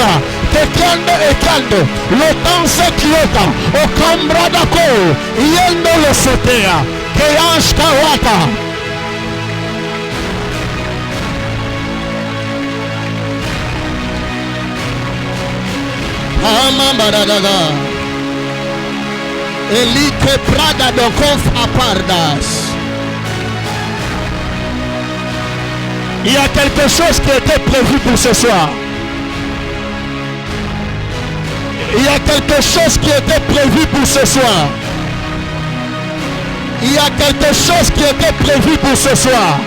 Seigneur, tekende ekande, lotanse kiota, okambra dako, yendo le sotea, keyansh kawata. Amambaradaga, elite prada de conf apardas. Il y a quelque chose qui était prévu pour ce soir. Il y a quelque chose qui était prévu pour ce soir. Il y a quelque chose qui était prévu pour ce soir.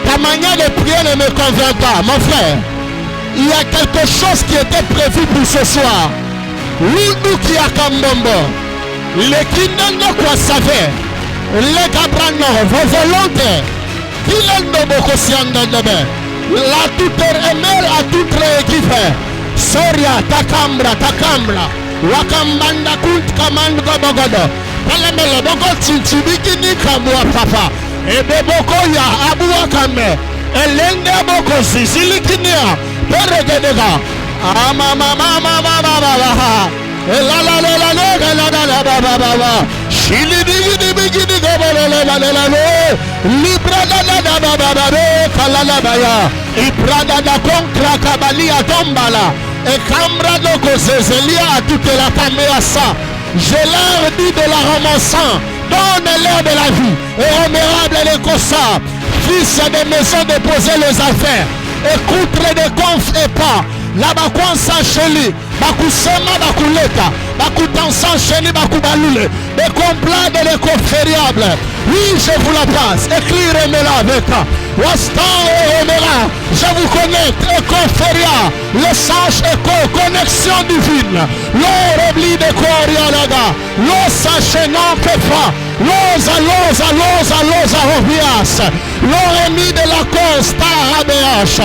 Ta manière de prier ne me convient pas, mon frère. Il y a quelque chose qui était prévu pour ce soir. L'oudou qui a kambombo. Le kinando quoi savait. Le cabrano, vos volontés. Kilendo boko sianda debe. La toute emel a toute équipe. Soria takambra. Wakambanda kunt kamand gobogodo. Kalemele boko tintibikini kamwa papa. Ebe boko ya abu wakame. Elenge boko zizilikinia. Peregedega. Mama. La Shili bigidi Kalalabaya, Ibrada da Concra Kabalia Tombala, et Cambrado Kozezelia à toute la caméra. Je leur dis de la ramassant, donne-leur de la vie, et honorable les Kossa, fils de maison de poser les affaires, écoute de conf et pas, là-bas quoi s'encheli, bakusema bakuleta, bakutansan cheni bakubalule, des complats de l'éco-fériable. Oui, je vous la passe. Écrivez-la avec Wastan et Omera. Je vous connecte. Éco-féria. Le sage éco. Connexion divine. L'or oublie de Corialaga. L'eau s'enchaînant pefa. L'osa Obias. L'oremi de la Costa ABH.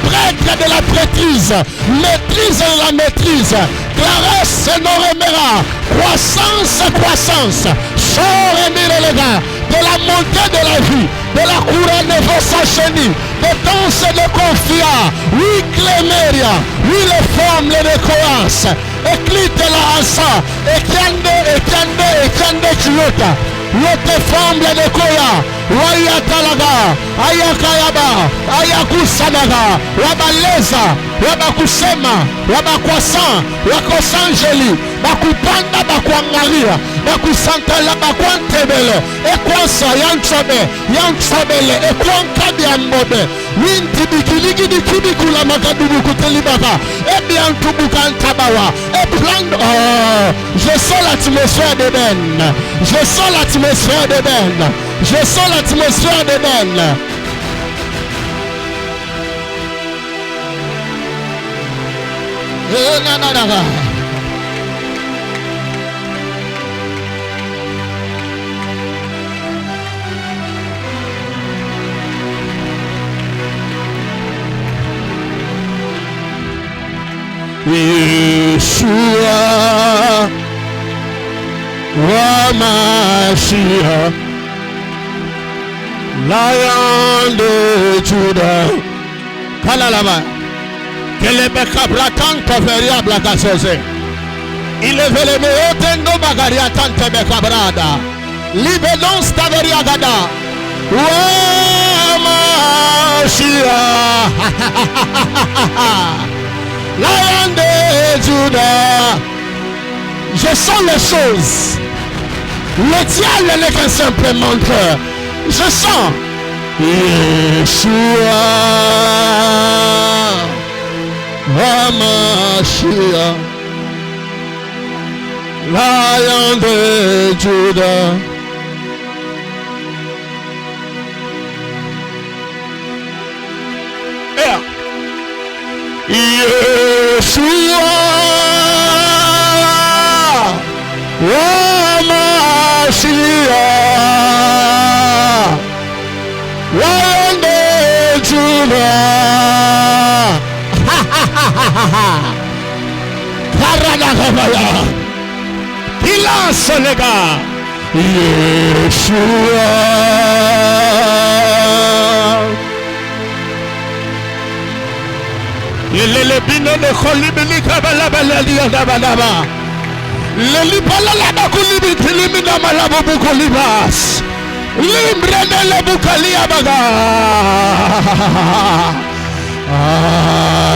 Prêtre de la prêtrise. Maîtrise de la maîtrise. Claresse et Noremera. Croissance. Chor et Mirelega. De la montée de la vie, de la couronne de vos sacheni, de danse de confia, oui Cléméria, oui les formes de coas, éclite la asa, ekande chiyota, l'autre forme de koya, wayatalaga, ayakayaba, ayakusanaga, wabaleza, wabakusema, wabakwasan, wakosangeli, bakupanda bakwangaria, bakusantala bakwantebele, ekwansa yansobele, ekwankabi ambobe, wintibikiligi dikibikula makadubu kutelibaka, ebiantubukantabawa, epland, je sens l'atmosphère d'Éden, je sens l'atmosphère d'Éden, je sens l'atmosphère d'Éden. Yeshua wa Mashiach, Lion de Judah. Kalalama. Que les bécabratan variable à Gassose. Il est venu au tendo bagaria tante bécabrada. Libelon staveria gada. Wa Mashiach. Lion de Judah. Je sens les choses. Le diable n'est qu'un simple menteur. Je sens Yeshua HaMashiach, Lion de Judah. Yeshua HaMashiach, Lion de Judah. Karadagabaya. Il lance les gars. Yeshua. le bino de kolibili kabala baladia dabadaba. Le libala la bakulibi tilimina malabu bukolibas. Limbrene le bukalia baga.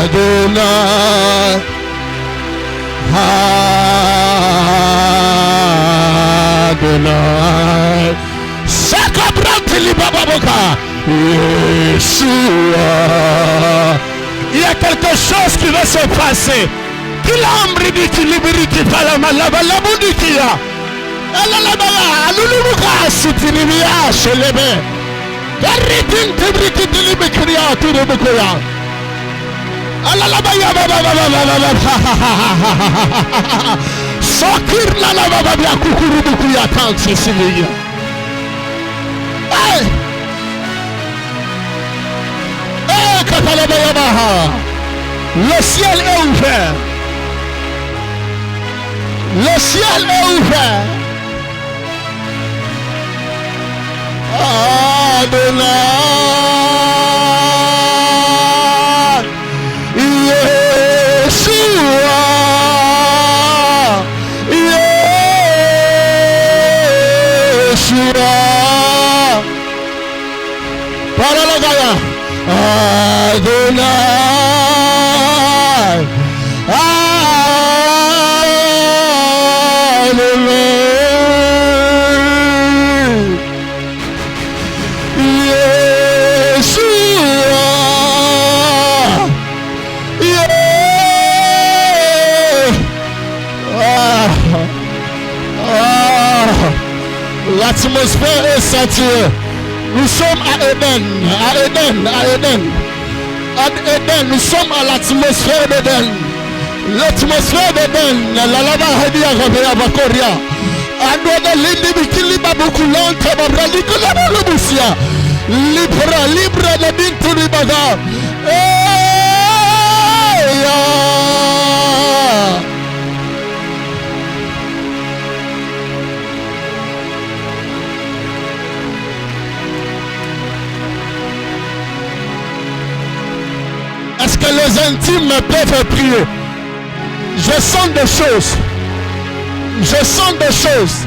Adonai. Adonai. Sakabranti libababoka. Yeshua. Il y a quelque chose qui va se passer. Qu'il a embridé, qu'il libère, qu'il parle mal, la boudikia. La luluka, soutinimia, chez les mains. Garritin, tibriki, tilibikria, tout le bukoya. Alalabaya, Sokir, la bababia, kukuru, bukuya, tant, Cécilia. Le ciel est ouvert. Le ciel est ouvert. Adonai. Yeshua. Yeshua. Paralagaya. Adonai. L'atmosphère est saturée. Nous sommes à Eden, nous sommes à l'atmosphère d'Eden. L'atmosphère d'Eden, la lava hadia gabea bakoria. Andoda lindi bikili babukulante babralika la balubusia. Libre de bintu ribaga. Est-ce que les intimes peuvent prier? Je sens des choses. Je sens des choses.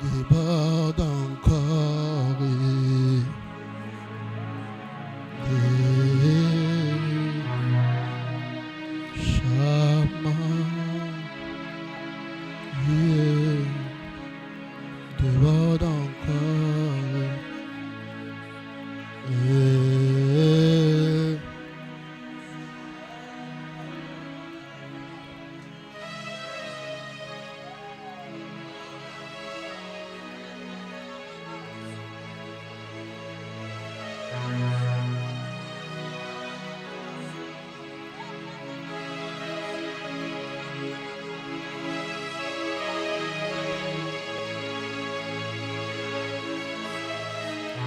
Déborde encore. Chama. Déborde encore.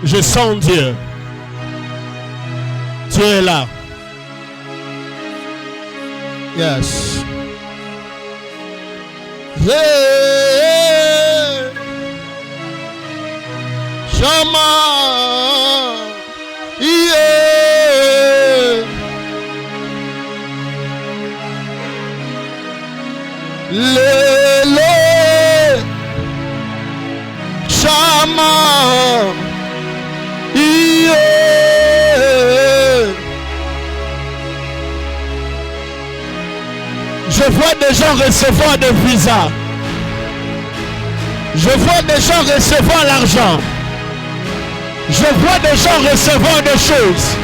Je sens Dieu. Dieu est là. Yes. Hey. Shama. vois des gens recevoir des visas. Je vois des gens recevoir l'argent. Je vois des gens recevoir des choses.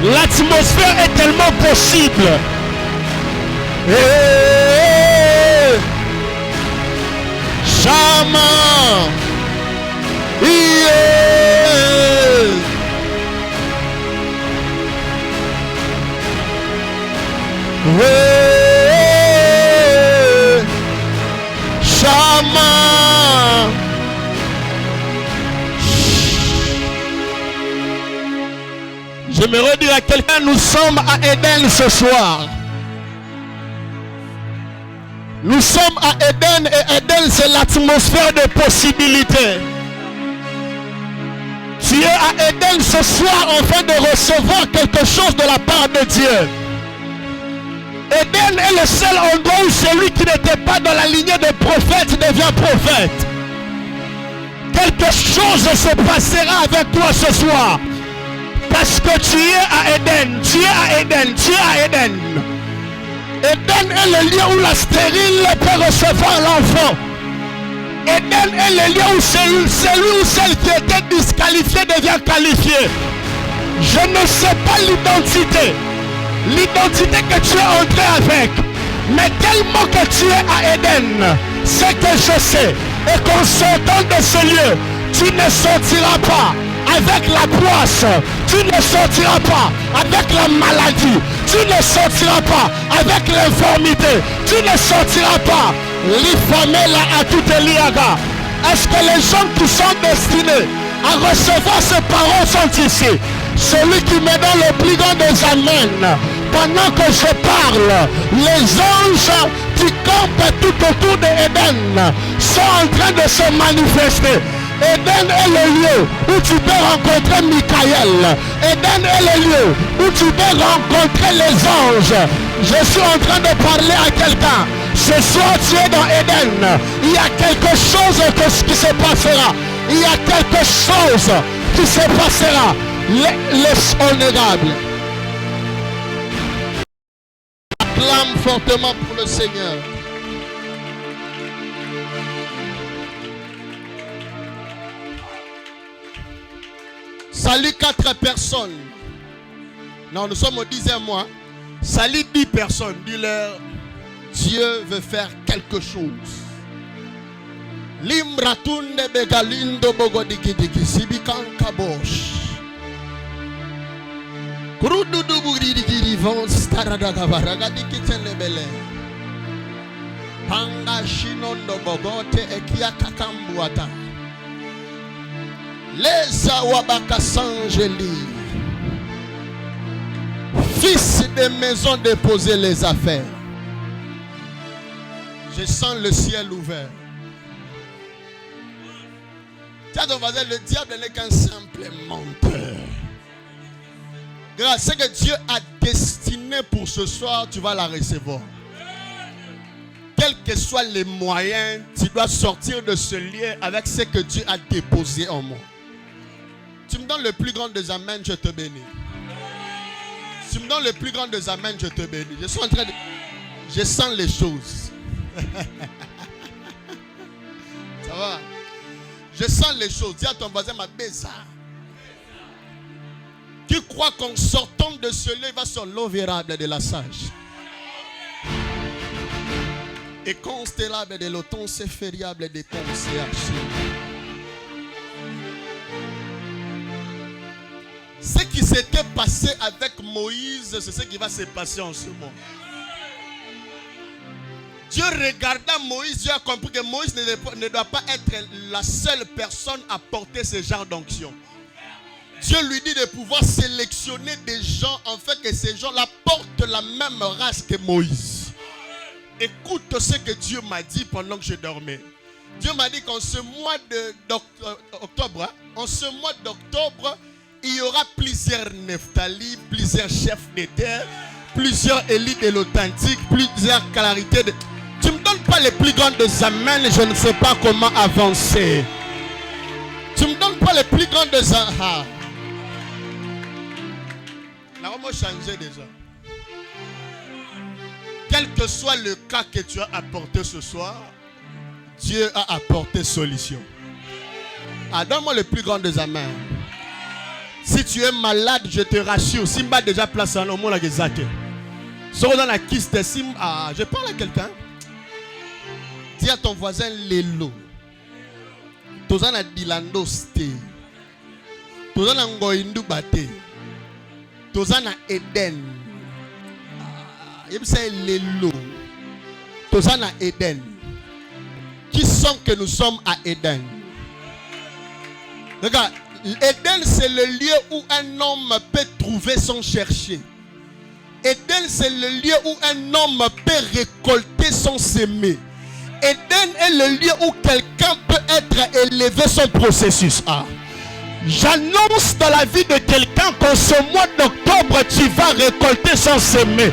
L'atmosphère est tellement possible. Chama. Chama. J'aimerais dire à quelqu'un, nous sommes à Éden ce soir. Nous sommes à Éden et Éden c'est l'atmosphère de possibilités. Tu es à Éden ce soir afin de recevoir quelque chose de la part de Dieu. Éden est le seul endroit où celui qui n'était pas dans la lignée des prophètes devient prophète. Quelque chose se passera avec toi ce soir. Parce que tu es à Éden, tu es à Éden, tu es à Éden. Éden est le lieu où la stérile peut recevoir l'enfant. Éden est le lieu où celui ou celle qui était disqualifié devient qualifié. Je ne sais pas l'identité que tu es entré avec, mais tellement que tu es à Éden, c'est que je sais. Et qu'en sortant de ce lieu, tu ne sortiras pas avec la poisse, tu ne sortiras pas avec la maladie, tu ne sortiras pas avec l'informité, tu ne sortiras pas l'ifamela à toute liaga. Est-ce que les gens qui sont destinés à recevoir ces paroles sont ici? Celui qui me donne le plus grand des amens. Pendant que je parle, les anges qui campent tout autour d'Éden sont en train de se manifester. Éden est le lieu où tu peux rencontrer Michael. Éden est le lieu où tu peux rencontrer les anges. Je suis en train de parler à quelqu'un. Ce soir tu es dans Éden. Il y a quelque chose qui se passera. Il y a quelque chose qui se passera. Les honorables. Acclame fortement pour le Seigneur. Salut 4 personnes. Non, nous sommes au 10e mois. Salut 10 personnes. Dis-leur, Dieu veut faire quelque chose. Limratunde begalindo bogodikidiki sibikan kabosh. Kurududu buridikiri von staradagavaragadikitenebele. Panga shinondo bogote ekia kakambuata. Les Awabaka Sangeli, fils de maison, déposer les affaires. Je sens le ciel ouvert. Tiens ton voisin, le diable n'est qu'un simple menteur. Grâce à ce que Dieu a destiné pour ce soir, tu vas la recevoir. Quels que soient les moyens, tu dois sortir de ce lieu avec ce que Dieu a déposé en moi. Tu me donnes le plus grand des amens, je te bénis. Tu me donnes le plus grand des amens, je te bénis. Je suis en train de... Je sens les choses. Ça va? Je sens les choses. Dis à ton voisin, ma béza. Qui croit qu'en sortant de ce lieu, il va sur l'eau vérable de la sage. Et constellable de l'automne, c'est fériable des conseils. Ce qui s'était passé avec Moïse, c'est ce qui va se passer en ce moment. Dieu regarda Moïse, Dieu a compris que Moïse ne doit pas être la seule personne à porter ce genre d'onction. Dieu lui dit de pouvoir sélectionner des gens, en fait que ces gens-là portent la même race que Moïse. Écoute ce que Dieu m'a dit pendant que je dormais. Dieu m'a dit qu'en ce mois d'octobre, il y aura plusieurs Nephtali, plusieurs chefs de terre, plusieurs élites de l'authentique, plusieurs clarités de... Tu ne me donnes pas les plus grandes des amens, je ne sais pas comment avancer. Tu ne me donnes pas les plus grandes des amens. Là, on va changer déjà. quel que soit le cas que tu as apporté ce soir, Dieu a apporté solution. Ah, donne-moi le plus grand des amens. Si tu es malade, je te rassure. Simba déjà place en homme la gezake. Sors dans la kiss de Simba. Ah, je parle à quelqu'un. Dis à ton voisin Lelo. Tozana Dilando Ste. Tozana Ngoindu Bate. Tozana Eden. Il s'appelle Lelo. Tozana Eden. Qui sont que nous sommes à Eden? Regarde, Eden c'est le lieu où un homme peut trouver sans chercher. Eden c'est le lieu où un homme peut récolter sans s'aimer. Eden est le lieu où quelqu'un peut être élevé sans processus. Ah. J'annonce dans la vie de quelqu'un qu'en ce mois d'octobre, tu vas récolter sans s'aimer.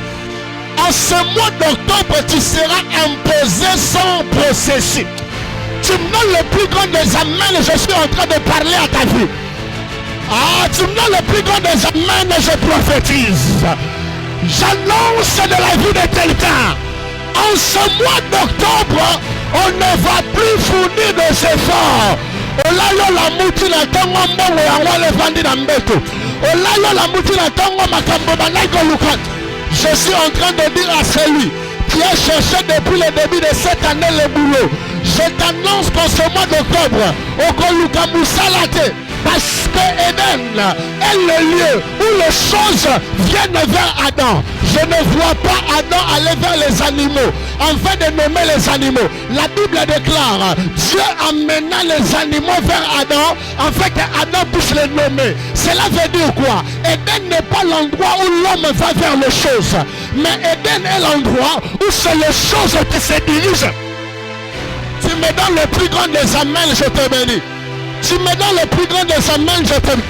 En ce mois d'octobre, tu seras imposé sans processus. Tu me donnes le plus grand des amens, je suis en train de parler à ta vie. Ah, tu me donnes le plus grand des amens, je prophétise. J'annonce de la vie de quelqu'un. En ce mois d'octobre, on ne va plus fournir des efforts. Olayo la muti na tongo mbongo yango levandi na mbeto. Olayo la muti na tongo makambo banako lukat. Je suis en train de dire à celui qui a cherché depuis le début de cette année le boulot. Je t'annonce qu'en ce mois d'octobre, Okoluka Moussalate, parce que Eden est le lieu où les choses viennent vers Adam. Je ne vois pas Adam aller vers les animaux, afin de nommer les animaux. La Bible déclare, Dieu amena les animaux vers Adam, afin que Adam puisse les nommer. Cela veut dire quoi? Eden n'est pas l'endroit où l'homme va vers les choses, mais Eden est l'endroit où c'est les choses qui se dirigent. Tu me donnes le plus grand des amens, je te bénis. Tu me donnes le plus grand des amens, je te bénis.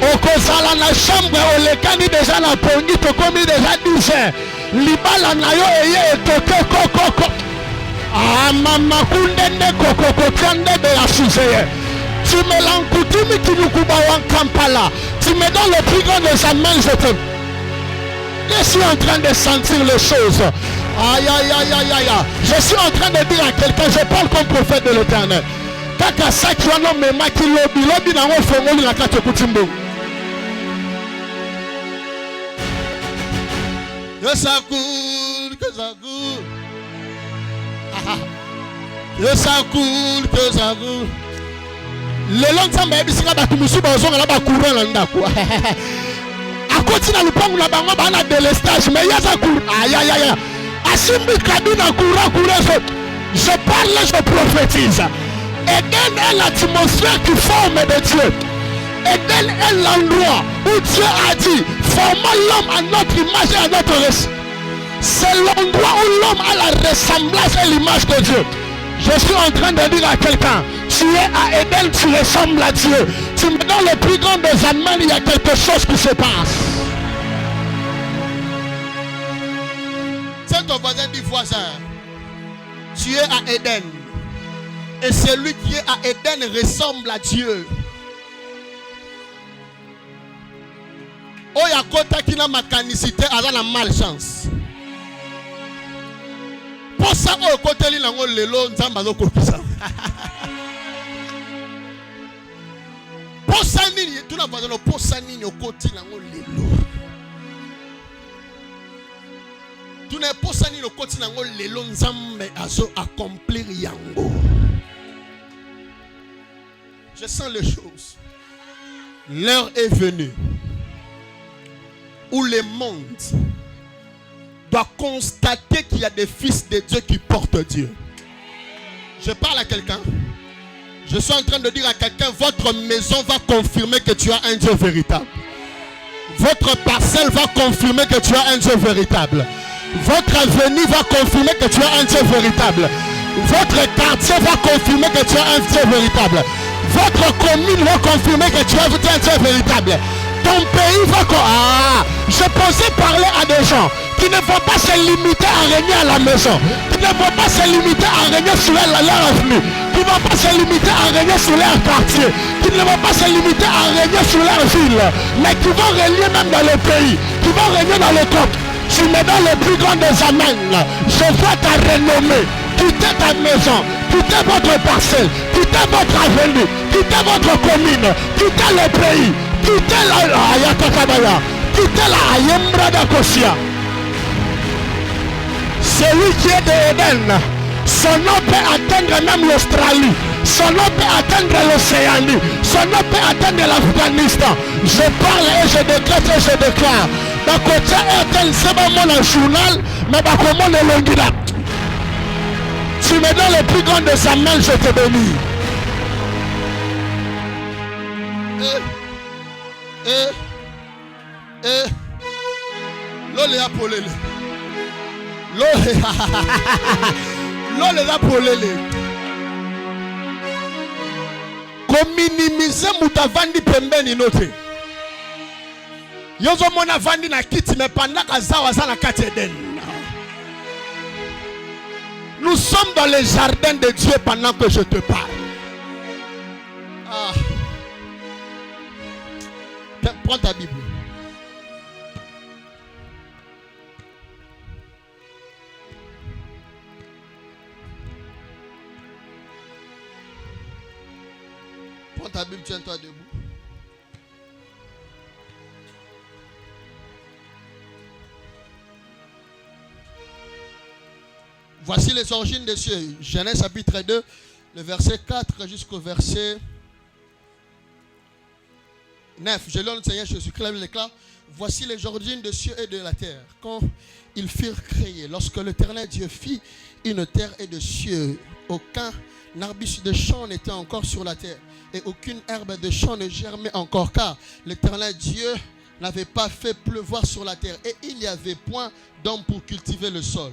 Au kozala na chambre, au lekani déjà na pongi, to komi déjà 10 heures. Libala na yo eye etoke koko. Ah mama kundende koko kande de la souzeye. Tu me l'encoutumes qui nous couba en Kampala. Tu me donnes le plus grand des amens, je te bénis. Je suis en train de sentir les choses. Aïe, aïe, aïe, aïe, aïe. Je suis en train de dire à quelqu'un, je parle comme prophète de l'Éternel. Kaka sakiwano mema ki lobi na ngo fongoli na kate kutimbo. Que ça coule, que ça coule. Que ça coule, que ça coule. Le long temps ba bisika ba tumusu ba zonga na ba courant na ndako. Akoti na lupangu na bango ba na délestage mais yaza cour. Aïe aïe aïe. Asimbi kaduna courant. Je parle, je prophétise. Eden est l'atmosphère qui forme de Dieu. Eden est l'endroit où Dieu a dit, formons l'homme à notre image et à notre ressemblance. C'est l'endroit où l'homme a la ressemblance et l'image de Dieu. Je suis en train de dire à quelqu'un, tu es à Eden, tu ressembles à Dieu. Tu me donnes le plus grand des amens, il y a quelque chose qui se passe. Tiens ton voisin, dit voisin, tu es à Eden. Et celui qui est à Eden ressemble à Dieu. Oya kota kina makanicité a la malchance. Pour ça, oya kota li nango lelo nzamba zo kokisa. Pour ça nini, tout na voisin pour ça nini okoti nango lelo. Tu n'es pas ça nini okoti nango lelo nzambe azo accomplir yango. Je sens les choses. L'heure est venue où le monde doit constater qu'il y a des fils de Dieu qui portent Dieu. Je parle à quelqu'un. Je suis en train de dire à quelqu'un, votre maison va confirmer que tu as un Dieu véritable. Votre parcelle va confirmer que tu as un Dieu véritable. Votre avenir va confirmer que tu as un Dieu véritable. Votre quartier va confirmer que tu as un Dieu véritable. Votre commune va confirmer que tu as un Dieu véritable. Ton pays va... je pensais parler à des gens qui ne vont pas se limiter à régner à la maison, qui ne vont pas se limiter à régner sur leur avenue, qui ne vont pas se limiter à régner sur leur quartier, qui ne vont pas se limiter à régner sur leur ville, mais qui vont régner même dans le pays, qui vont régner dans le camp. Tu me donnes le plus grand des amens. Je vois ta renommée. Quittez ta maison, quittez votre parcelle, quittez votre avenue, quittez votre commune, quittez le pays, quittez la Ayatakabaya, quittez la Ayembra d'Akosia. Celui qui est de Éden, son nom peut atteindre même l'Australie, son nom peut atteindre l'Océanie, son nom peut atteindre l'Afghanistan. Je parle et je déclare. Dans côté RTL, c'est pas mon journal, mais dans comment le Longuila. Tu me donnes le plus grand de sa main, je te bénis. L'ole a polele. L'ole a polele. Comme minimiser moutavandi pembeni note. Yozo mona vandi na kiti me pendant kazawa sana kati Eden. Nous sommes dans le jardin de Dieu pendant que je te parle. Prends ta Bible. Prends ta Bible, tiens-toi debout. Voici les origines des cieux. Genèse chapitre 2, le verset 4 jusqu'au verset 9. Je lis le Seigneur Jésus-Christ l'éclat. Voici les origines des cieux et de la terre. Quand ils furent créés, lorsque l'Éternel Dieu fit une terre et des cieux, aucun arbuste de champ n'était encore sur la terre, et aucune herbe de champ ne germait encore, car l'Éternel Dieu n'avait pas fait pleuvoir sur la terre, et il n'y avait point d'homme pour cultiver le sol.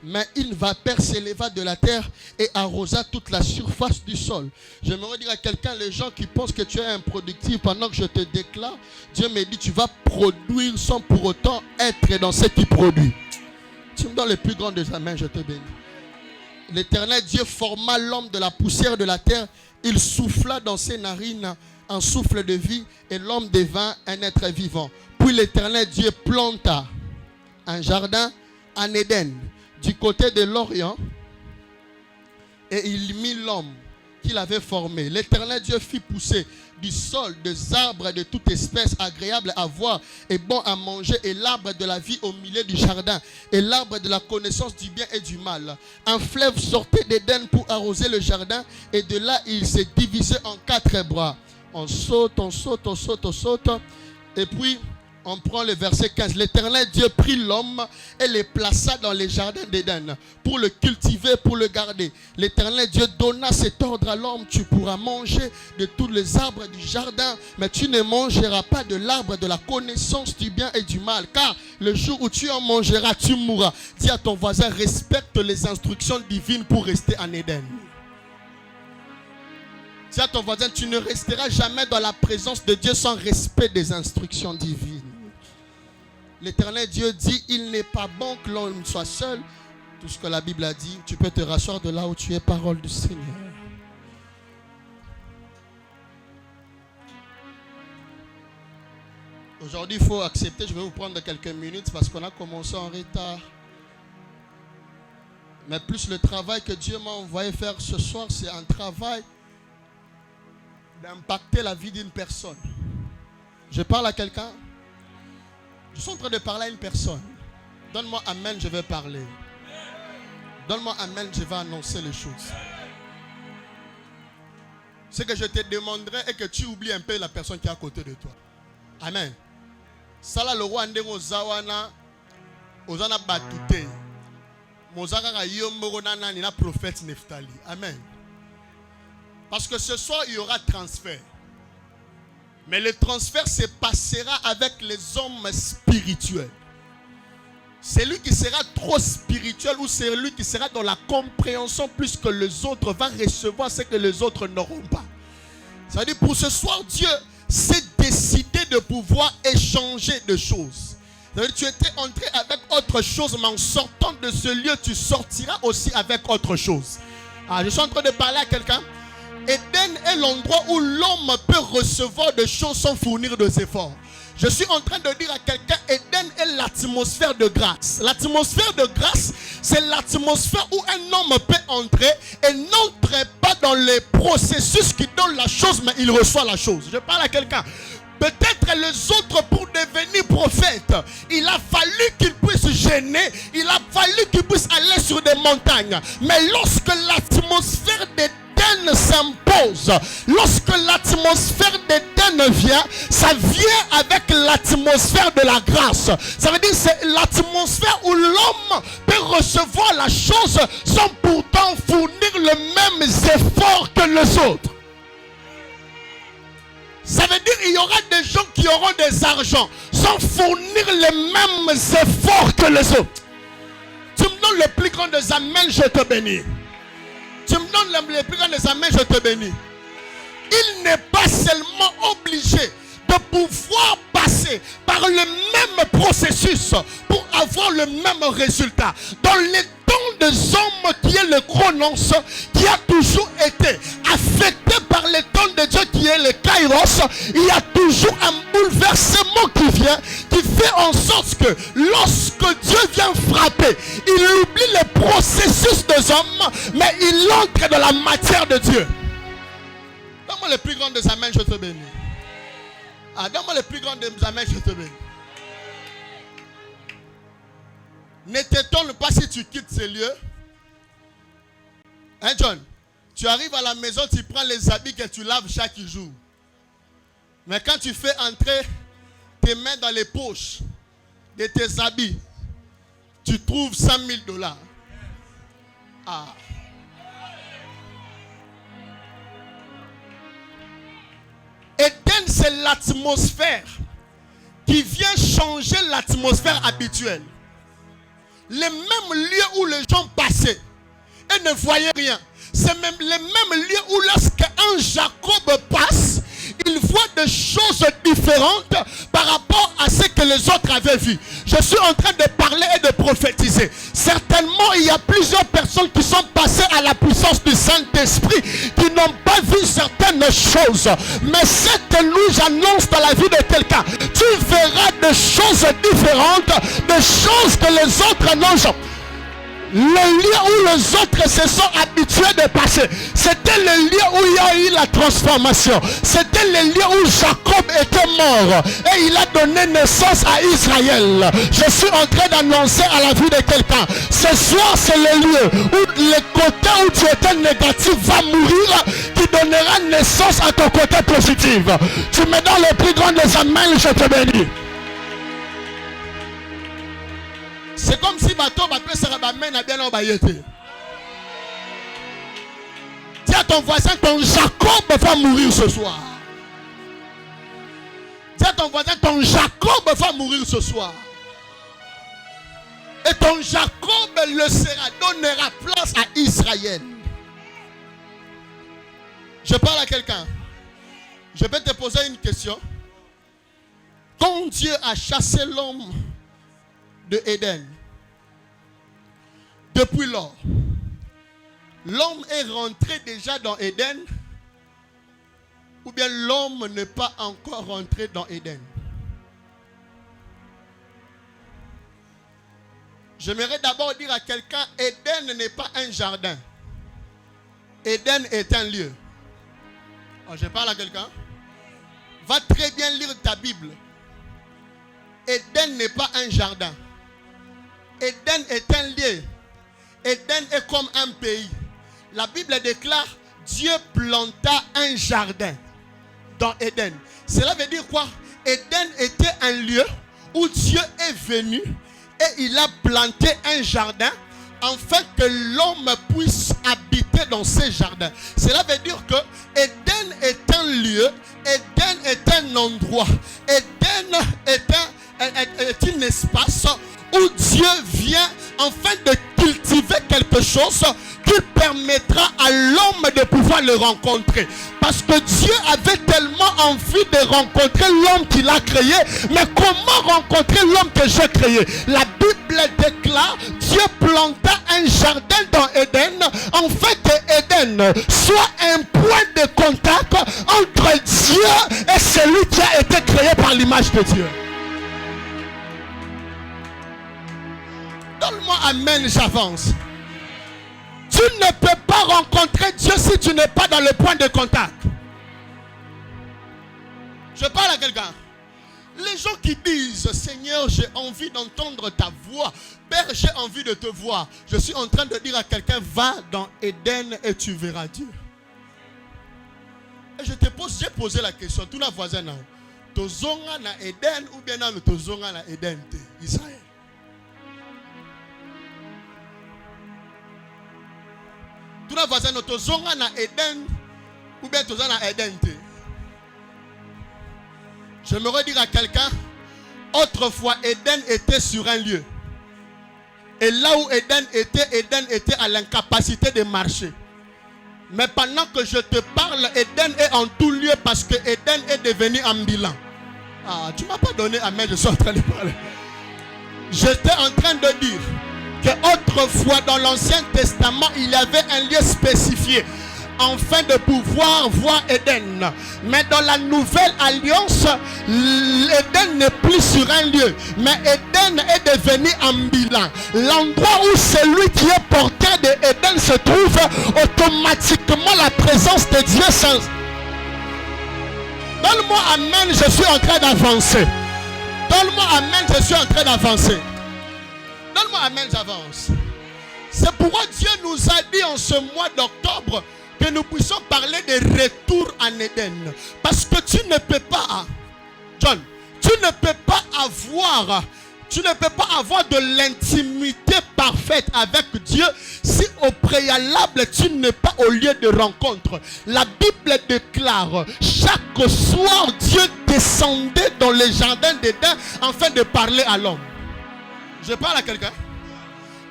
Mais une vapeur s'éleva de la terre et arrosa toute la surface du sol. J'aimerais dire à quelqu'un, les gens qui pensent que tu es improductif, pendant que je te déclare, Dieu me dit, tu vas produire sans pour autant être dans ce qui produit. Tu me donnes le plus grand des amens, je te bénis. L'Éternel Dieu forma l'homme de la poussière de la terre. Il souffla dans ses narines un souffle de vie et l'homme devint un être vivant. Puis l'Éternel Dieu planta un jardin en Éden, du côté de l'Orient, et il mit l'homme qu'il avait formé. L'Éternel Dieu fit pousser du sol des arbres de toute espèce agréables à voir et bon à manger, et l'arbre de la vie au milieu du jardin, et l'arbre de la connaissance du bien et du mal. Un fleuve sortait d'Éden pour arroser le jardin, et de là il s'est divisé en 4 bras. On saute, et puis on prend le verset 15. L'Éternel Dieu prit l'homme et le plaça dans les jardins d'Éden pour le cultiver, pour le garder. L'Éternel Dieu donna cet ordre à l'homme: tu pourras manger de tous les arbres du jardin, mais tu ne mangeras pas de l'arbre de la connaissance du bien et du mal, car le jour où tu en mangeras, tu mourras. Dis à ton voisin: respecte les instructions divines pour rester en Éden. Dis à ton voisin: tu ne resteras jamais dans la présence de Dieu sans respect des instructions divines. L'Éternel Dieu dit: il n'est pas bon que l'homme soit seul. Tout ce que la Bible a dit, tu peux te rasseoir de là où tu es, parole du Seigneur. Aujourd'hui, il faut accepter, je vais vous prendre quelques minutes parce qu'on a commencé en retard. Mais plus le travail que Dieu m'a envoyé faire ce soir, c'est un travail d'impacter la vie d'une personne. Je parle à quelqu'un. Je suis en train de parler à une personne. Donne-moi amen, je vais parler. Donne-moi amen, je vais annoncer les choses. Ce que je te demanderai est que tu oublies un peu la personne qui est à côté de toi. Amen. Sala le roi ndenge ozawana ozana batute. Mozaka ka yombo nana ni na prophète Neftali. Amen. Parce que ce soir il y aura transfert. Mais le transfert se passera avec les hommes spirituels. Celui qui sera trop spirituel ou celui qui sera dans la compréhension plus que les autres va recevoir ce que les autres n'auront pas. C'est-à-dire pour ce soir, Dieu s'est décidé de pouvoir échanger de choses. C'est-à-dire tu étais entré avec autre chose, mais en sortant de ce lieu, tu sortiras aussi avec autre chose. Je suis en train de parler à quelqu'un. Éden est l'endroit où l'homme peut recevoir des choses sans fournir des efforts. Je suis en train de dire à quelqu'un, Éden est l'atmosphère de grâce. L'atmosphère de grâce, c'est l'atmosphère où un homme peut entrer et n'entre pas dans les processus qui donnent la chose, mais il reçoit la chose. Je parle à quelqu'un. Peut-être les autres, pour devenir prophète, il a fallu qu'ils puissent gêner, il a fallu qu'ils puissent aller sur des montagnes. Mais lorsque l'atmosphère d'Éden s'impose, lorsque l'atmosphère d'Éden vient, ça vient avec l'atmosphère de la grâce. Ça veut dire que c'est l'atmosphère où l'homme peut recevoir la chose sans pourtant fournir les mêmes efforts que les autres. Ça veut dire qu'il y aura des gens qui auront des argents sans fournir les mêmes efforts que les autres. Tu me donnes le plus grand des amens, je te bénis. Tu me donnes le plus grand des amens, je te bénis. Il n'est pas seulement obligé de pouvoir passer par le même processus pour avoir le même résultat. Dans les temps des hommes qui est le chronos, qui a toujours été affecté par les temps de Dieu qui est le kairos, il y a toujours un bouleversement qui vient, qui fait en sorte que lorsque Dieu vient frapper, il oublie le processus des hommes, mais il entre dans la matière de Dieu. Donne-moi le plus grand des amens, je te bénis. Donne-moi le plus grand des amens, je te bénis. Ne t'étonne pas si tu quittes ces lieux. Hein, John? Tu arrives à la maison, tu prends les habits que tu laves chaque jour. Mais quand tu fais entrer tes mains dans les poches de tes habits, tu trouves $100,000. Éden, c'est l'atmosphère qui vient changer l'atmosphère habituelle. Les mêmes lieux où les gens passaient et ne voyaient rien. C'est même les mêmes lieux où lorsqu'un Jacob passe, il voit des choses différentes par rapport à ce que les autres avaient vu. Je suis en train de parler et de prophétiser. Certainement, il y a plusieurs personnes qui sont passées à la puissance du Saint-Esprit qui n'ont pas vu certaines choses. Mais cette nuit, j'annonce dans la vie de quelqu'un, tu verras des choses différentes, des choses que les autres n'ont jamais. Le lieu où les autres se sont habitués de passer, c'était le lieu où il y a eu la transformation. C'était le lieu où Jacob était mort et il a donné naissance à Israël. Je suis en train d'annoncer à la vie de quelqu'un, ce soir c'est le lieu où le côté où tu étais négatif va mourir, qui donnera naissance à ton côté positif. Tu me donnes le plus grand des amens, je te bénis. C'est comme si bateau bateau sera bamène à bien en baïeté. Dis à ton voisin, ton Jacob va mourir ce soir. Dis à ton voisin, ton Jacob va mourir ce soir. Et ton Jacob le sera, donnera place à Israël. Je parle à quelqu'un. Je vais te poser une question. Quand Dieu a chassé l'homme de Éden, depuis lors, l'homme est rentré déjà dans Éden, ou bien l'homme n'est pas encore rentré dans Éden? J'aimerais d'abord dire à quelqu'un, Éden n'est pas un jardin. Éden est un lieu. Je parle à quelqu'un. Va très bien lire ta Bible. Éden n'est pas un jardin. Éden est un lieu. Éden est comme un pays. La Bible déclare, Dieu planta un jardin dans Éden. Cela veut dire quoi? Éden était un lieu où Dieu est venu et il a planté un jardin afin que l'homme puisse habiter dans ce jardin. Cela veut dire que Éden est un lieu, Éden est un endroit, Éden est un espace où Dieu vient afin de cultiver quelque chose qui permettra à l'homme de pouvoir le rencontrer. Parce que Dieu avait tellement envie de rencontrer l'homme qu'il a créé. Mais comment rencontrer l'homme que j'ai créé? La Bible déclare, Dieu planta un jardin dans Éden. En fait, Éden soit un point de contact entre Dieu et celui qui a été créé par l'image de Dieu. Donne-moi amen, j'avance. Tu ne peux pas rencontrer Dieu si tu n'es pas dans le point de contact. Je parle à quelqu'un. Les gens qui disent, Seigneur, j'ai envie d'entendre ta voix. Père, j'ai envie de te voir. Je suis en train de dire à quelqu'un, va dans Éden et tu verras Dieu. Et j'ai posé la question, tout la voisin, tozonga na Éden ou bien non tozonga na Éden Israël. Tout la voisin, tozonga na Éden ou bien tozonga na Éden. J'aimerais dire à quelqu'un, autrefois Éden était sur un lieu. Et là où Éden était à l'incapacité de marcher. Mais pendant que je te parle, Éden est en tout lieu parce que Éden est devenu ambulant. Ah, tu ne m'as pas donné amen, je suis en train de parler. J'étais en train de dire qu'autrefois dans l'Ancien Testament, il y avait un lieu spécifié afin de pouvoir voir Éden. Mais dans la nouvelle alliance, Éden n'est plus sur un lieu, mais Éden est devenu ambulant. L'endroit où celui qui est porteur de Éden se trouve, automatiquement la présence de Dieu sans. Donne-moi amen, je suis en train d'avancer. Donne-moi amen, je suis en train d'avancer. Donne-moi amen, j'avance. C'est pourquoi Dieu nous a dit en ce mois d'octobre que nous puissions parler de retour en Éden. Parce que tu ne peux pas, John, tu ne peux pas avoir de l'intimité parfaite avec Dieu si au préalable tu n'es pas au lieu de rencontre. La Bible déclare, chaque soir Dieu descendait dans le jardin d'Éden afin de parler à l'homme. Je parle à quelqu'un.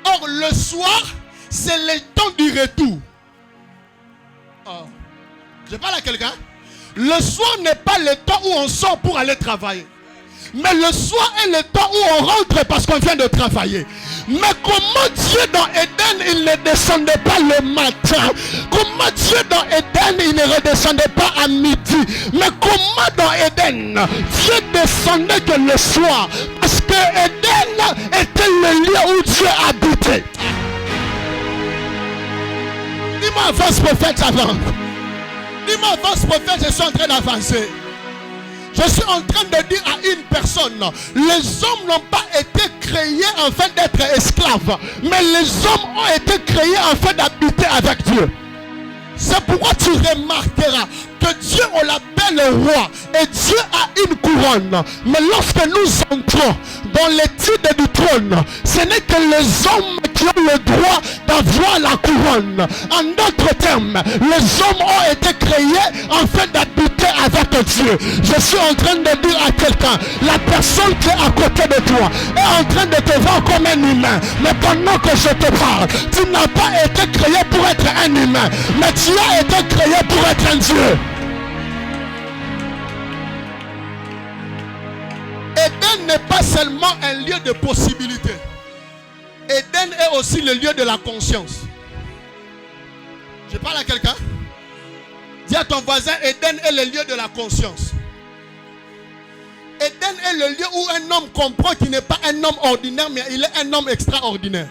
Or le soir, c'est le temps du retour. Oh. Je parle à quelqu'un. Le soir n'est pas le temps où on sort pour aller travailler. Mais le soir est le temps où on rentre parce qu'on vient de travailler. Mais comment Dieu dans Éden, il ne descendait pas le matin? Comment Dieu dans Éden, il ne redescendait pas à midi? Mais comment dans Éden, Dieu descendait que le soir? Parce que Éden était le lieu où Dieu habitait. Dis-moi, avance prophète, j'avance. Dis-moi, avance prophète, je suis en train d'avancer. Je suis en train de dire à une personne, les hommes n'ont pas été créés afin d'être esclaves, mais les hommes ont été créés afin d'habiter avec Dieu. C'est pourquoi tu remarqueras que Dieu, on l'appelle roi et Dieu a une couronne. Mais lorsque nous entrons dans l'étude du trône, ce n'est que les hommes qui ont le droit d'avoir la couronne. En d'autres termes, les hommes ont été créés afin d'habiter avec Dieu. Je suis en train de dire à quelqu'un, la personne qui est à côté de toi est en train de te voir comme un humain. Mais pendant que je te parle, tu n'as pas été créé pour être un humain, mais tu as été créé pour être un Dieu. Éden n'est pas seulement un lieu de possibilité. Éden est aussi le lieu de la conscience. Je parle à quelqu'un. Dis à ton voisin, Éden est le lieu de la conscience. Éden est le lieu où un homme comprend qu'il n'est pas un homme ordinaire, mais il est un homme extraordinaire.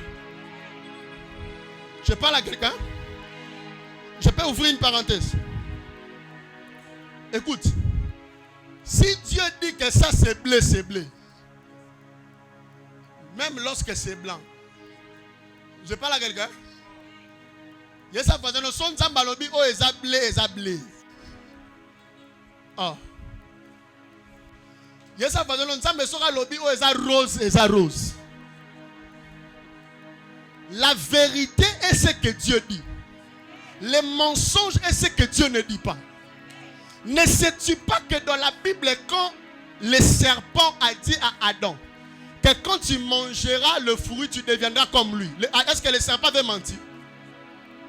Je parle à quelqu'un. Je peux ouvrir une parenthèse. Écoute. Si Dieu dit que ça c'est bleu, c'est bleu. Même lorsque c'est blanc. Je parle à quelqu'un. Yes, ça fait un son zambalobi oh bleu. Oh. Yes, ça fait un son zambalobi oh rose. La vérité est ce que Dieu dit. Les mensonges est ce que Dieu ne dit pas. Ne sais-tu pas que dans la Bible, quand le serpent a dit à Adam que quand tu mangeras le fruit, tu deviendras comme lui. Est-ce que le serpent avait menti?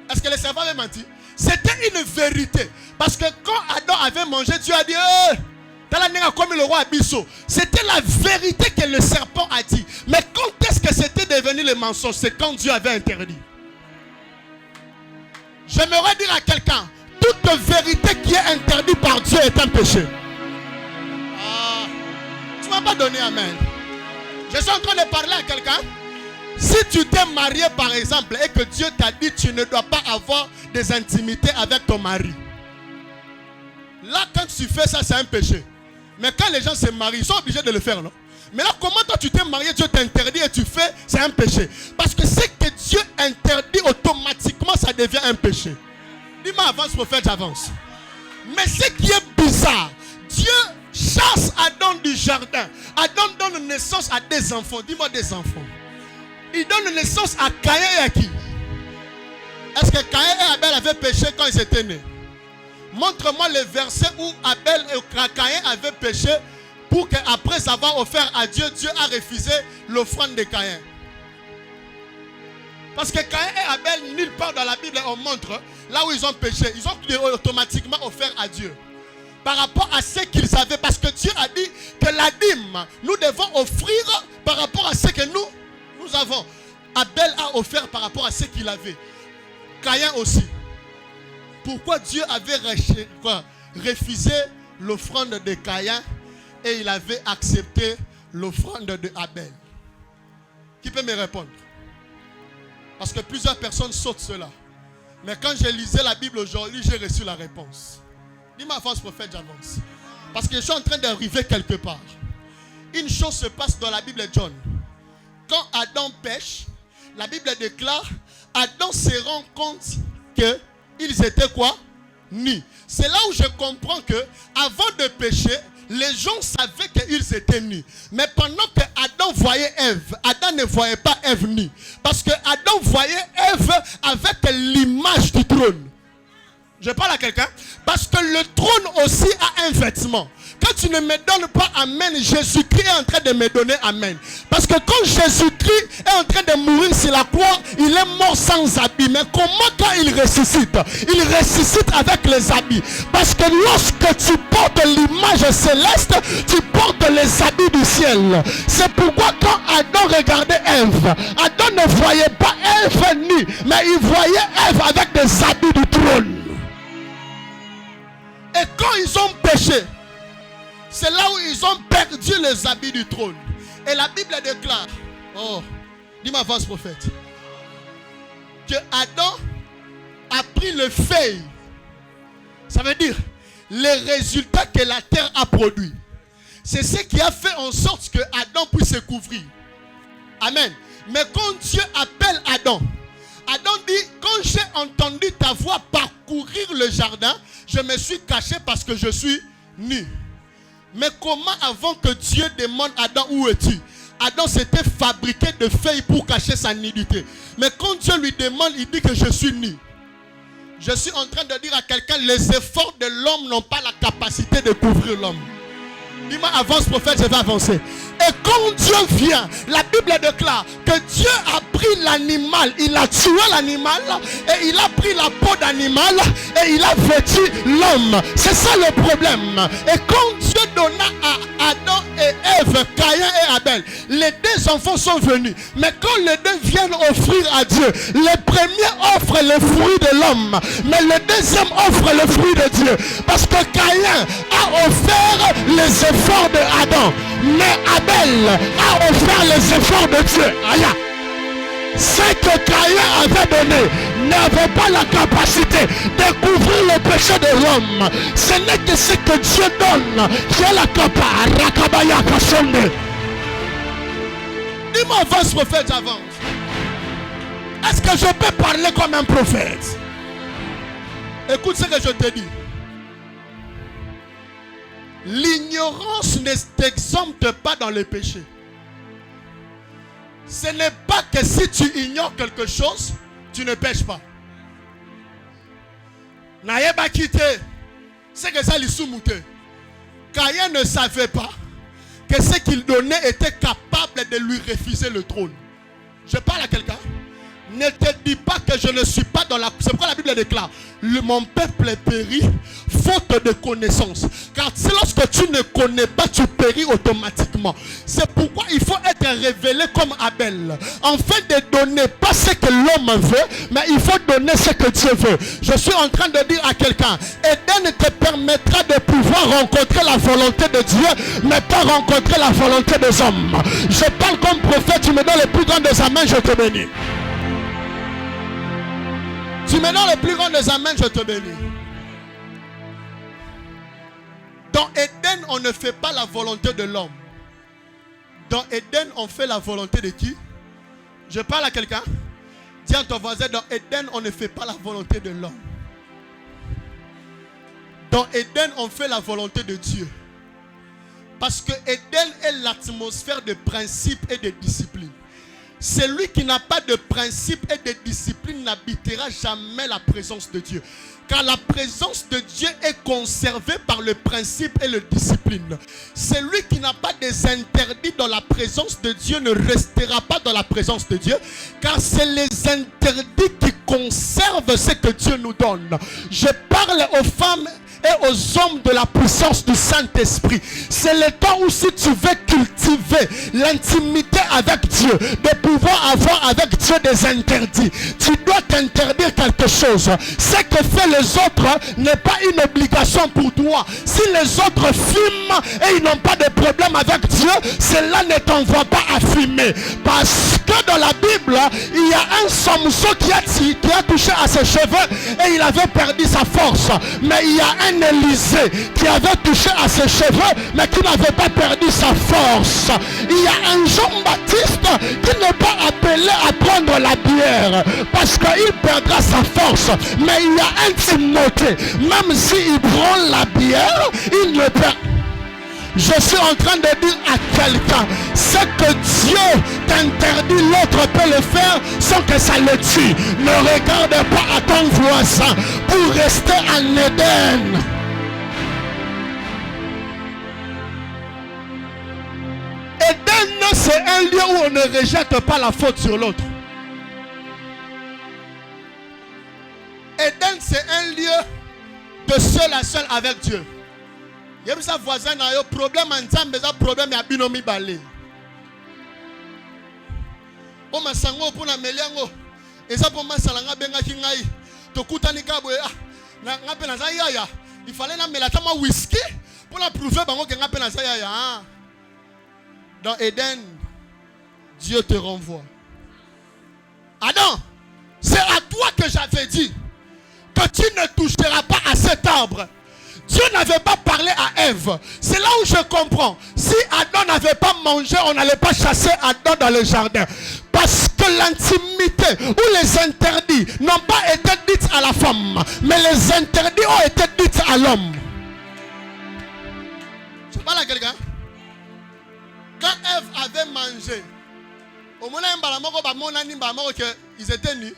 Est-ce que le serpent avait menti? C'était une vérité. Parce que quand Adam avait mangé, Dieu a dit comme le roi Abisso. C'était la vérité que le serpent a dit. Mais quand est-ce que c'était devenu le mensonge? C'est quand Dieu avait interdit. J'aimerais dire à quelqu'un, toute vérité qui est interdite par Dieu est un péché. Tu ne m'as pas donné amen. Je suis en train de parler à quelqu'un. Si tu t'es marié par exemple et que Dieu t'a dit tu ne dois pas avoir des intimités avec ton mari. Là quand tu fais ça c'est un péché. Mais quand les gens se marient ils sont obligés de le faire non? Mais là comment toi tu t'es marié, Dieu t'interdit et tu fais, c'est un péché. Parce que ce que Dieu interdit automatiquement ça devient un péché. Dis-moi avance prophète j'avance. Mais ce qui est bizarre, Dieu chasse Adam du jardin. Adam donne naissance à des enfants. Dis-moi des enfants. Il donne naissance à Caïn et à qui? Est-ce que Caïn et Abel avaient péché quand ils étaient nés? Montre-moi le verset où Abel et Caïn avaient péché pour qu'après avoir offert à Dieu, Dieu a refusé l'offrande de Caïn. Parce que Caïn et Abel, nulle part dans la Bible, on montre là où ils ont péché. Ils ont automatiquement offert à Dieu. Par rapport à ce qu'ils avaient. Parce que Dieu a dit que la dîme, nous devons offrir par rapport à ce que nous avons. Abel a offert par rapport à ce qu'il avait. Caïn aussi. Pourquoi Dieu avait refusé l'offrande de Caïn et il avait accepté l'offrande de Abel? Qui peut me répondre? Parce que plusieurs personnes sautent cela. Mais quand j'ai lisé la Bible aujourd'hui, j'ai reçu la réponse. Dis-moi avance prophète, j'avance. Parce que je suis en train d'arriver quelque part. Une chose se passe dans la Bible de John. Quand Adam pêche, la Bible déclare, Adam se rend compte qu'ils étaient quoi? Nus. C'est là où je comprends que avant de pécher, les gens savaient qu'ils étaient nus. Mais pendant que Adam voyait Ève, Adam ne voyait pas Ève nue. Parce que Adam voyait Ève avec l'image du trône. Je parle à quelqu'un. Parce que le trône aussi a un vêtement. Quand tu ne me donnes pas amen, Jésus-Christ est en train de me donner amen. Parce que quand Jésus-Christ est en train de mourir sur la croix, il est mort sans habit. Mais comment quand il ressuscite? Il ressuscite avec les habits. Parce que lorsque tu portes l'image céleste, tu portes les habits du ciel. C'est pourquoi quand Adam regardait Ève, Adam ne voyait pas Ève nue, mais il voyait Ève avec des habits du trône. Et quand ils ont péché, c'est là où ils ont perdu les habits du trône. Et la Bible déclare, dis-moi avance prophète, que Adam a pris le feuille. Ça veut dire les résultats que la terre a produits. C'est ce qui a fait en sorte que Adam puisse se couvrir. Amen. Mais quand Dieu appelle Adam, Adam dit, quand j'ai entendu ta voix parcourir le jardin, je me suis caché parce que je suis nu. Mais comment avant que Dieu demande à Adam où es-tu? Adam s'était fabriqué de feuilles pour cacher sa nudité. Mais quand Dieu lui demande, il dit que je suis nu. Je suis en train de dire à quelqu'un, les efforts de l'homme n'ont pas la capacité de couvrir l'homme. Dis-moi avance prophète, je vais avancer. Et quand Dieu vient, la Bible déclare que Dieu a pris l'animal, il a tué l'animal et il a pris la peau d'animal et il a vêtu l'homme. C'est ça le problème. Et quand Dieu donna à Adam et Ève, Caïn et Abel, les deux enfants sont venus. Mais quand les deux viennent offrir à Dieu, le premier offre le fruit de l'homme, mais le deuxième offre le fruit de Dieu. Parce que Caïn a offert les efforts de Adam, mais Abel a offert les efforts de Dieu. Aïe. Ce que Caïn avait donné n'avait pas la capacité de couvrir le péché de l'homme. Ce n'est que ce que Dieu donne qui a la capacité. Dis-moi avance prophète, avance. Est-ce que je peux parler comme un prophète? Écoute ce que je te dis. L'ignorance ne t'exempte pas dans le péché. Ce n'est pas que si tu ignores quelque chose, tu ne pêches pas. Naïba quitté, c'est que ça lui soumouté. Caïn ne savait pas que ce qu'il donnait était capable de lui refuser le trône. Je parle à quelqu'un. Ne te dis pas que je ne suis pas dans la... C'est pourquoi la Bible déclare, mon peuple périt faute de connaissance. Car c'est lorsque tu ne connais pas, tu péris automatiquement. C'est pourquoi il faut être révélé comme Abel. En fait de donner pas ce que l'homme veut, mais il faut donner ce que Dieu veut. Je suis en train de dire à quelqu'un, Éden te permettra de pouvoir rencontrer la volonté de Dieu, mais pas rencontrer la volonté des hommes. Je parle comme prophète, tu me donnes le plus grand des amens, je te bénis. Tu me donnes le plus grand des amens, je te bénis. Dans Éden, on ne fait pas la volonté de l'homme. Dans Éden, on fait la volonté de qui? Je parle à quelqu'un. Dis à ton voisin, dans Éden, on ne fait pas la volonté de l'homme. Dans Éden, on fait la volonté de Dieu. Parce que Éden est l'atmosphère de principe et de discipline. Celui qui n'a pas de principe et de discipline n'habitera jamais la présence de Dieu. Car la présence de Dieu est conservée par le principe et la discipline. Celui qui n'a pas des interdits dans la présence de Dieu ne restera pas dans la présence de Dieu. Car c'est les interdits qui conservent ce que Dieu nous donne. Je parle aux femmes et aux hommes de la puissance du Saint-Esprit. C'est le temps où si tu veux cultiver l'intimité avec Dieu, de pouvoir avoir avec Dieu des interdits, tu dois t'interdire quelque chose. Ce que fait les autres n'est pas une obligation pour toi. Si les autres fument et ils n'ont pas de problème avec Dieu, cela ne t'envoie pas à fumer. Parce que dans la Bible, il y a un Samson qui a touché à ses cheveux et il avait perdu sa force. Mais il y a un Élisée qui avait touché à ses cheveux mais qui n'avait pas perdu sa force. Il y a un Jean-Baptiste qui n'est pas appelé à prendre la bière parce qu'il perdra sa force. Mais il y a un Timothée, même s'il prend la bière, il ne perd. Je suis en train de dire à quelqu'un, ce que Dieu t'interdit, l'autre peut le faire sans que ça le tue. Ne regarde pas à ton voisin pour rester en Éden. Éden, c'est un lieu où on ne rejette pas la faute sur l'autre. Éden, c'est un lieu de seul à seul avec Dieu. Il y a un voisin qui a un problème ensemble, un problème à binomi balé. On m'a sango pour la meliango. Et ça pour moi salanga benga kingai. To kutani kabwe na ngape na zaya. Il fallait na melatama whisky pour la prouver bango que ngape na zaya. Dans Éden, Dieu te renvoie. Adam, c'est à toi que j'avais dit que tu ne toucheras pas à cet arbre. Dieu n'avait pas parlé à Ève. C'est là où je comprends. Si Adam n'avait pas mangé, on n'allait pas chasser Adam dans le jardin. Parce que l'intimité ou les interdits n'ont pas été dites à la femme, mais les interdits ont été dites à l'homme. Je parle à quelqu'un. Quand Ève avait mangé, au moment où ils étaient nus.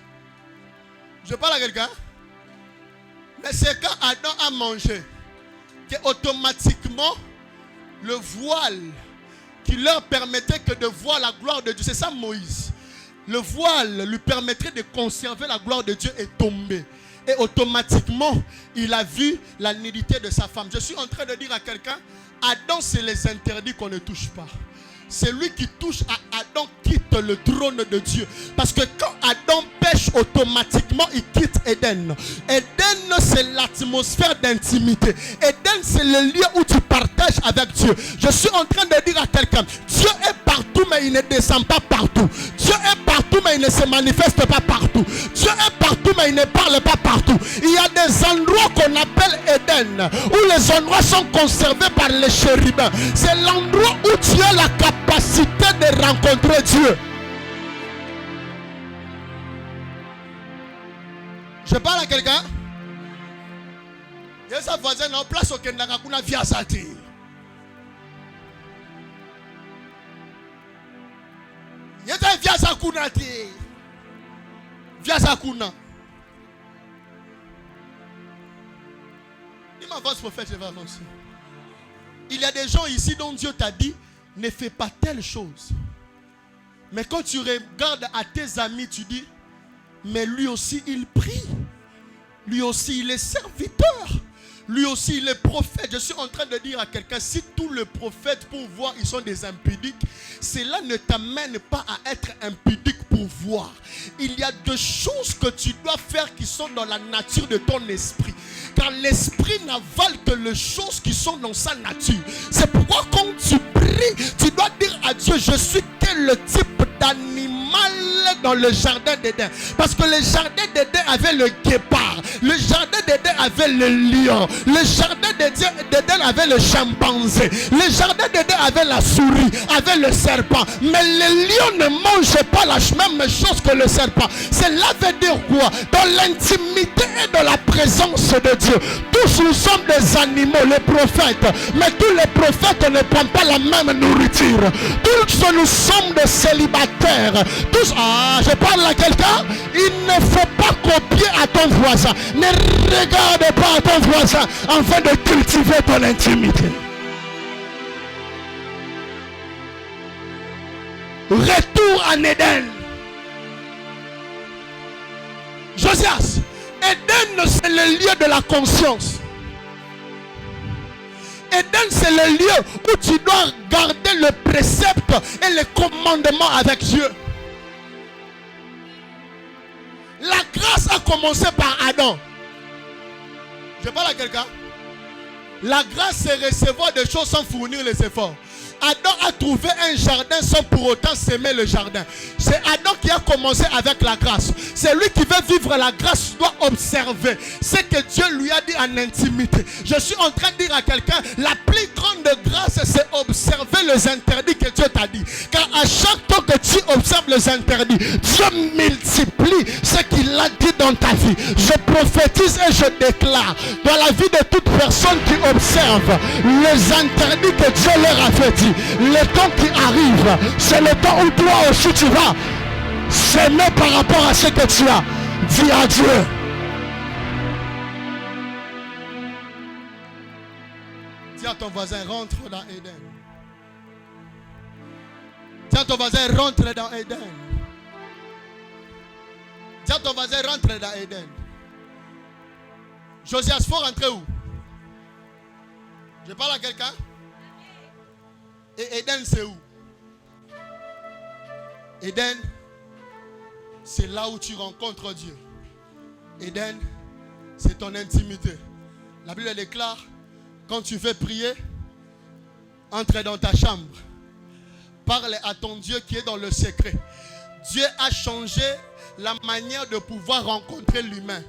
Je parle à quelqu'un. Mais c'est quand Adam a mangé que automatiquement le voile qui leur permettait que de voir la gloire de Dieu, c'est ça Moïse. Le voile lui permettrait de conserver la gloire de Dieu est tombé. Et automatiquement, il a vu la nudité de sa femme. Je suis en train de dire à quelqu'un, Adam, c'est les interdits qu'on ne touche pas. Celui qui touche à Adam quitte le trône de Dieu. Parce que quand Adam pêche, automatiquement il quitte Éden. Éden, c'est l'atmosphère d'intimité. Éden, c'est le lieu où tu partages avec Dieu. Je suis en train de dire à quelqu'un, Dieu est partout mais il ne descend pas partout. Dieu est partout mais il ne se manifeste pas partout. Dieu est partout mais il ne parle pas partout. Il y a des endroits qu'on appelle Éden, où les endroits sont conservés par les chérubins. C'est l'endroit où tu as la capacité de rencontrer Dieu. Je parle à quelqu'un. Il y a sa voisine en place au Kendaka kuna via sati. Il y a un via sakuna ti. Via sakuna. Dis ma voix prophète, je vais avancer. Il y a des gens ici dont Dieu t'a dit ne fais pas telle chose. Mais quand tu regardes à tes amis, tu dis mais lui aussi il prie. Lui aussi, il est serviteur. Lui aussi, il est prophète. Je suis en train de dire à quelqu'un, si tous les prophètes pour voir, ils sont des impudiques, cela ne t'amène pas à être impudique pour voir. Il y a deux choses que tu dois faire qui sont dans la nature de ton esprit. Car l'esprit n'avale que les choses qui sont dans sa nature. C'est pourquoi quand tu pries, tu dois dire à Dieu, je suis quel type d'animal dans le jardin d'Éden. Parce que le jardin d'Éden avait le guépard, le jardin d'Éden avait le lion, le jardin d'Éden avait le chimpanzé, le jardin d'Éden avait la souris, avait le serpent. Mais le lion ne mange pas la même chose que le serpent. Cela veut dire quoi? Dans l'intimité et dans la présence de Dieu, tous nous sommes des animaux, les prophètes. Mais tous les prophètes ne prennent pas la même nourriture. Tous nous sommes des célibataires. Tous, je parle à quelqu'un. Il ne faut pas copier à ton voisin. Ne regarde pas à ton voisin afin de cultiver ton intimité. Retour en Éden. Josias, Éden c'est le lieu de la conscience. Éden c'est le lieu où tu dois garder le précepte et le commandement avec Dieu. La grâce a commencé par Adam. Je parle à quelqu'un. La grâce c'est recevoir des choses sans fournir les efforts. Adam a trouvé un jardin sans pour autant s'aimer le jardin. C'est Adam qui a commencé avec la grâce. C'est lui qui veut vivre la grâce, doit observer ce que Dieu lui a dit en intimité. Je suis en train de dire à quelqu'un, la plus grande grâce, c'est observer les interdits que Dieu t'a dit. Car à chaque fois que tu observes les interdits, Dieu multiplie ce qu'il a dit dans ta vie. Je prophétise et je déclare dans la vie de toute personne qui observe les interdits que Dieu leur a fait dit. Le temps qui arrive, c'est le temps où toi aussi tu vas s'aimer par rapport à ce que tu as dit à Dieu. Dis à ton voisin, rentre dans Éden. Dis à ton voisin, rentre dans Éden. Dis à ton voisin, rentre dans Éden. Josias, faut rentrer où? Je parle à quelqu'un? Et Éden, c'est où? Éden, c'est là où tu rencontres Dieu. Éden, c'est ton intimité. La Bible déclare, quand tu veux prier, entre dans ta chambre. Parle à ton Dieu qui est dans le secret. Dieu a changé la manière de pouvoir rencontrer l'humain.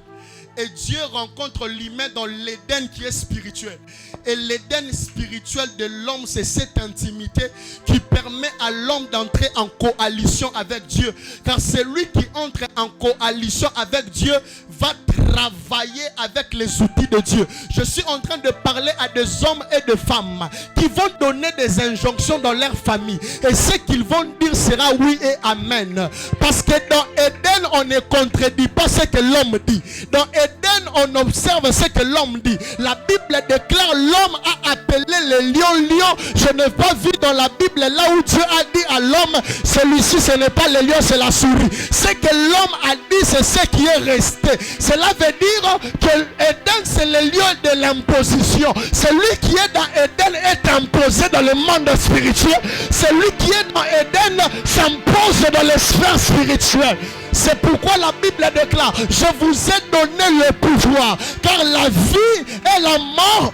Et Dieu rencontre l'humain dans l'Éden qui est spirituel. Et l'Éden spirituel de l'homme, c'est cette intimité qui permet à l'homme d'entrer en coalition avec Dieu. Car celui qui entre en coalition avec Dieu va travailler avec les outils de Dieu. Je suis en train de parler à des hommes et des femmes qui vont donner des injonctions dans leur famille. Et ce qu'ils vont dire sera oui et amen. Parce que dans Éden, on ne contredit pas ce que l'homme dit. Dans Éden, on observe ce que l'homme dit. La Bible déclare, l'homme a appelé le lion. Je n'ai pas vu dans la Bible là où Dieu a dit à l'homme, celui-ci ce n'est pas le lion, c'est la souris. Ce que l'homme a dit, c'est ce qui est resté. Cela veut dire que Éden, c'est le lieu de l'imposition. Celui qui est dans Éden est imposé dans le monde spirituel. Celui qui est dans Éden s'impose dans les sphères spirituelles. C'est pourquoi la Bible déclare, je vous ai donné le pouvoir, car la vie et la mort,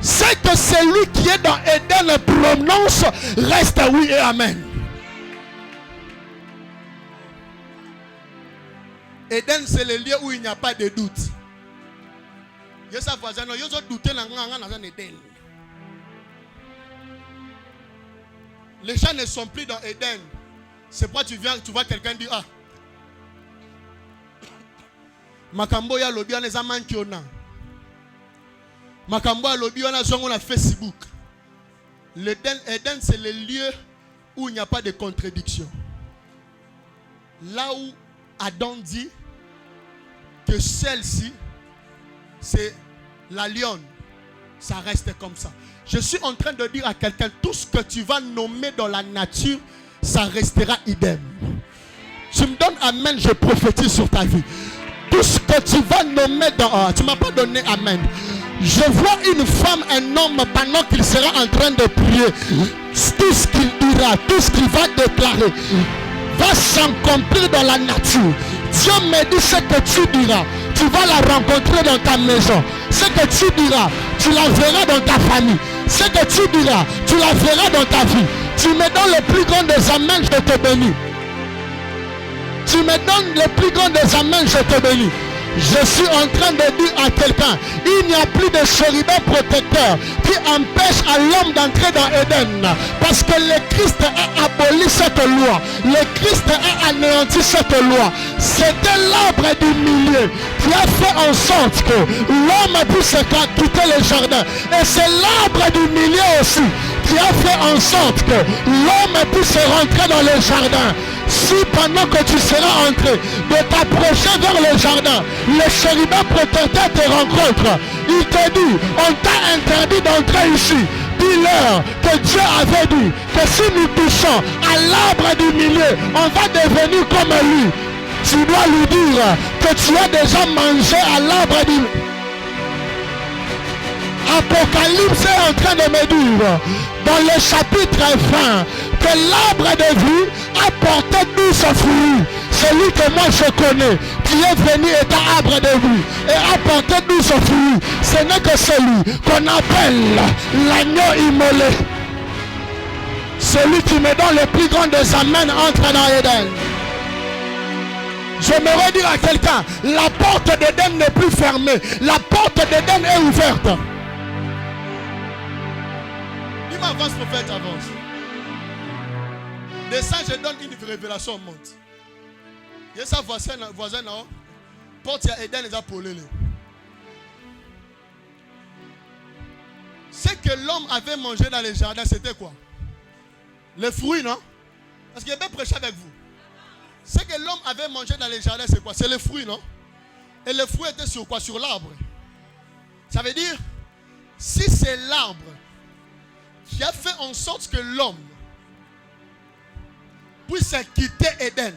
c'est que celui qui est dans Éden prononce, reste oui et amen. Éden, c'est le lieu où il n'y a pas de doute. Les gens ne sont plus dans Éden. C'est pourquoi tu vois quelqu'un dire, ah, Makambo ya lobi on les a manqué. Makambo ya lobi on a zongo na Facebook. Éden, c'est le lieu où il n'y a pas de contradiction. Là où Adam dit que celle-ci, c'est la lionne, ça reste comme ça. Je suis en train de dire à quelqu'un, tout ce que tu vas nommer dans la nature, ça restera idem. Tu me donnes amen, je prophétise sur ta vie. tout ce que tu vas nommer dehors, tu ne m'as pas donné amen. Je vois une femme, un homme, pendant qu'il sera en train de prier, tout ce qu'il dira, tout ce qu'il va déclarer, va s'accomplir dans la nature. Dieu me dit ce que tu diras, tu vas la rencontrer dans ta maison. Ce que tu diras, tu la verras dans ta famille. Ce que tu diras, tu la verras dans ta vie. Tu me donnes le plus grand des amens, je te bénis. Tu me donnes le plus grand des amens, je te bénis. Je suis en train de dire à quelqu'un, il n'y a plus de chérubin protecteur qui empêche à l'homme d'entrer dans Éden. Parce que le Christ a aboli cette loi. Le Christ a anéanti cette loi. C'était l'arbre du milieu qui a fait en sorte que l'homme puisse quitter le jardin. Et c'est l'arbre du milieu aussi qui a fait en sorte que l'homme puisse rentrer dans le jardin. Si pendant que tu seras entré de t'approcher vers le jardin, le chérubin protecteur te rencontre, il te dit, on t'a interdit d'entrer ici. Dis-leur que Dieu avait dit que si nous touchons à l'arbre du milieu, on va devenir comme lui. Tu dois lui dire que tu as déjà mangé à l'arbre du milieu. Apocalypse est en train de me dire dans le chapitre 20 que l'arbre de vie a porté 12 fruits. Celui que moi je connais, qui est venu étant arbre de vie et a porté 12 fruits, ce n'est que celui qu'on appelle l'agneau immolé. Celui qui me donne le plus grand des amens entre dans Éden. J'aimerais dire à quelqu'un, la porte d'Éden n'est plus fermée, la porte d'Éden est ouverte. Avance, prophète, avance. De ça, je donne une révélation au monde. Il y a sa voisin, non? Porte à Eden les apolés. Ce que l'homme avait mangé dans les jardins, c'était quoi? Les fruits, non? Parce qu'il avait prêché avec vous. Ce que l'homme avait mangé dans les jardins, c'est quoi? C'est les fruits, non? Et les fruits étaient sur quoi? Sur l'arbre. Ça veut dire, si c'est l'arbre qui a fait en sorte que l'homme puisse quitter Éden,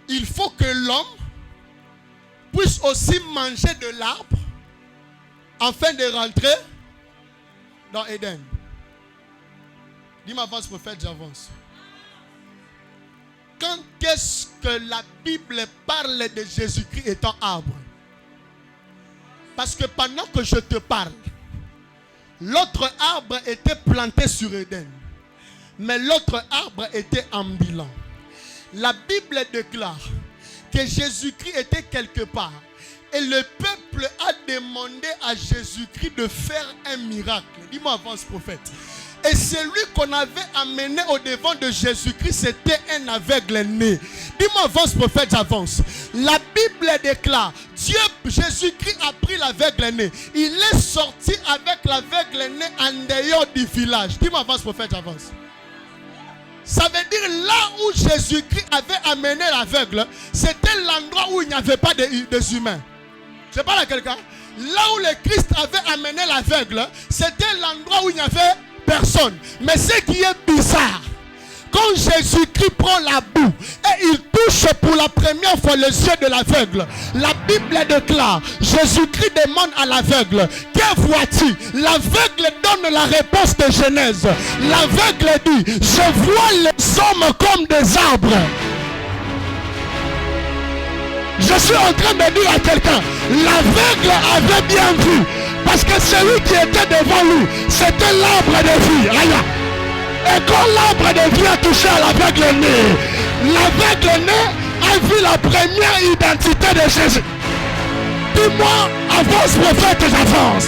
il faut que l'homme puisse aussi manger de l'arbre afin de rentrer dans Éden. Dis-moi, avance, prophète, j'avance. Quand est-ce que la Bible parle de Jésus-Christ étant arbre? Parce que pendant que je te parle, l'autre arbre était planté sur Éden. Mais l'autre arbre était ambulant. La Bible déclare que Jésus-Christ était quelque part. Et le peuple a demandé à Jésus-Christ de faire un miracle. Dis-moi, avance, prophète. Et celui qu'on avait amené au devant de Jésus-Christ, c'était un aveugle né. Dis-moi, avance, prophète, j'avance. La Bible déclare, Jésus-Christ a pris l'aveugle né. Il est sorti avec l'aveugle né en dehors du village. Dis-moi, avance, prophète, j'avance. Ça veut dire là où Jésus-Christ avait amené l'aveugle, c'était l'endroit où il n'y avait pas des humains. Je parle à quelqu'un. Là où le Christ avait amené l'aveugle, c'était l'endroit où il n'y avait personne. Mais ce qui est bizarre, quand Jésus-Christ prend la boue et il touche pour la première fois les yeux de l'aveugle, la Bible déclare, Jésus-Christ demande à l'aveugle, que vois-tu? L'aveugle donne la réponse de Genèse. L'aveugle dit, je vois les hommes comme des arbres. Je suis en train de dire à quelqu'un, l'aveugle avait bien vu, parce que celui qui était devant lui, c'était l'arbre de vie. Aïe. Et quand l'arbre de vie a touché à l'aveugle né, l'aveugle né a vu la première identité de Jésus. Dis-moi, avance, prophète, j'avance.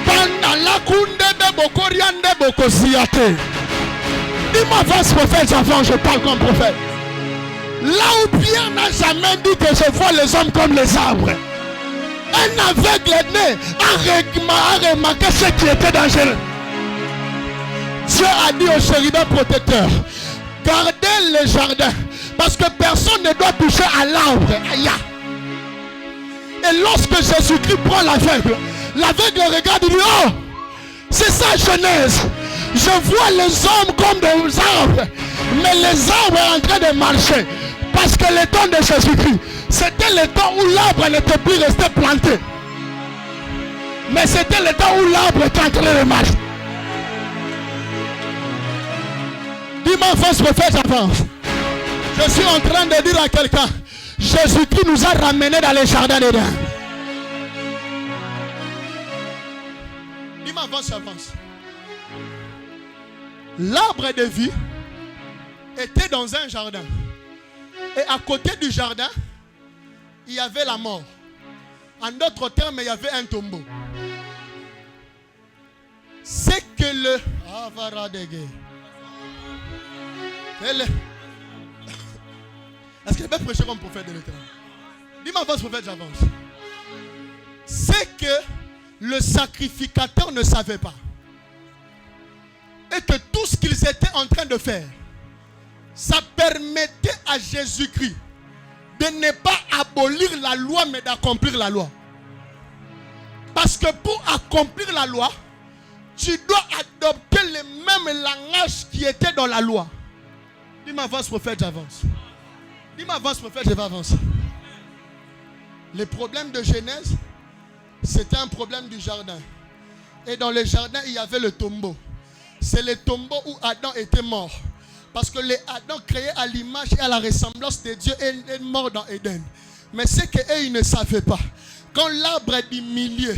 Pendant la kunde de Bokoriande Bokosiate. Dis-moi, avance, prophète, j'avance, je parle comme prophète. Là où Pierre n'a jamais dit que je vois les hommes comme les arbres. Un aveugle né a remarqué ce qui était dangereux. Dieu a dit au chérubin protecteur, gardez le jardin, parce que personne ne doit toucher à l'arbre. Et lorsque Jésus-Christ prend l'aveugle, l'aveugle regarde et dit, oh, c'est ça Genèse. Je vois les hommes comme des arbres, mais les arbres sont en train de marcher. Parce que le temps de Jésus-Christ, c'était le temps où l'arbre n'était plus resté planté. Mais c'était le temps où l'arbre était en train de marcher. Dis-moi, avance, prophète, avance. Je suis en train de dire à quelqu'un, Jésus-Christ nous a ramenés dans les jardins d'Éden. Dis-moi, avance, avance. L'arbre de vie était dans un jardin. Et à côté du jardin, il y avait la mort. En d'autres termes, il y avait un tombeau. C'est que le... Est-ce que je vais prêcher comme prophète de l'Éternel? Dis-moi, avance, prophète, j'avance. C'est que le sacrificateur ne savait pas. Et que tout ce qu'ils étaient en train de faire, ça permettait à Jésus-Christ de ne pas abolir la loi, mais d'accomplir la loi. Parce que pour accomplir la loi, tu dois adopter le même langage qui était dans la loi. Dis-moi, avance, prophète, j'avance. Dis-moi, avance, prophète, je vais avancer. Le problème de Genèse, c'était un problème du jardin. Et dans le jardin, il y avait le tombeau. C'est le tombeau où Adam était mort. Parce que les Adam créé à l'image et à la ressemblance de Dieu est mort dans Éden. Mais c'est qu'eux, ils ne savaient pas. Quand l'arbre du milieu